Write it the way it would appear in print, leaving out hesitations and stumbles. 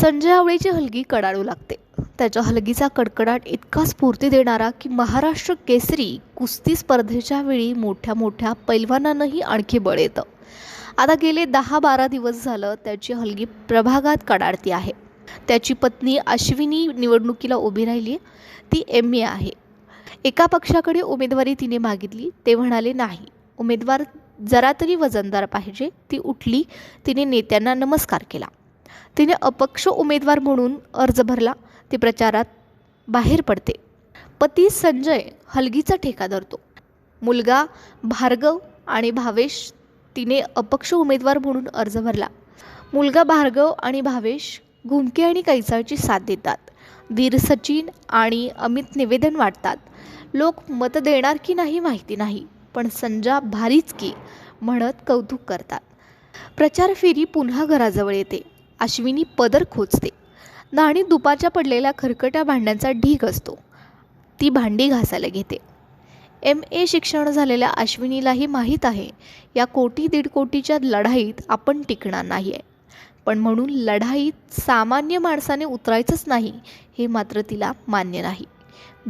संजय आवळेची हलगी कडाडू लागते. त्याच्या हलगीचा कडकडाट इतका स्फूर्ती देणारा की महाराष्ट्र केसरी कुस्ती स्पर्धेच्या वेळी मोठ्या मोठ्या पैलवानांनाही आणखी बळ येतं. आता गेले 10-12 दिवस झालं त्याची हलगी प्रभागात कडाडती आहे. त्याची पत्नी अश्विनी निवडणुकीला उभी राहिली. ती MA आहे. एका पक्षाकडे उमेदवारी तिने मागितली. ते म्हणाले नाही, उमेदवार जरा तरी वजनदार पाहिजे. ती उठली. तिने नेत्यांना नमस्कार केला. तिने अपक्ष उमेदवार म्हणून अर्ज भरला. ती प्रचारात बाहेर पडते. पती संजय हलगीचा ठेका धरतो. मुलगा भार्गव आणि भावेश तिने अपक्ष उमेदवार म्हणून अर्ज भरला. मुलगा भार्गव आणि भावेश घुमके आणि कैचाळची साथ देतात. धीर सचिन आणि अमित निवेदन वाटतात. लोक मत देणार की नाही माहिती नाही, पण संजा भारीच की म्हणत कौतुक करतात. प्रचार फेरी पुन्हा घराजवळ येते. अश्विनी पदर खोचते. नाणी दुपारच्या पडलेल्या खरकट्या भांड्यांचा ढीग असतो. ती भांडी घासायला घेते. MA शिक्षण झालेल्या अश्विनीलाही माहीत आहे या 1-1.5 कोटीच्या लढाईत आपण टिकणार नाही आहे. पण म्हणून लढाईत सामान्य माणसाने उतरायचंच नाही हे मात्र तिला मान्य नाही.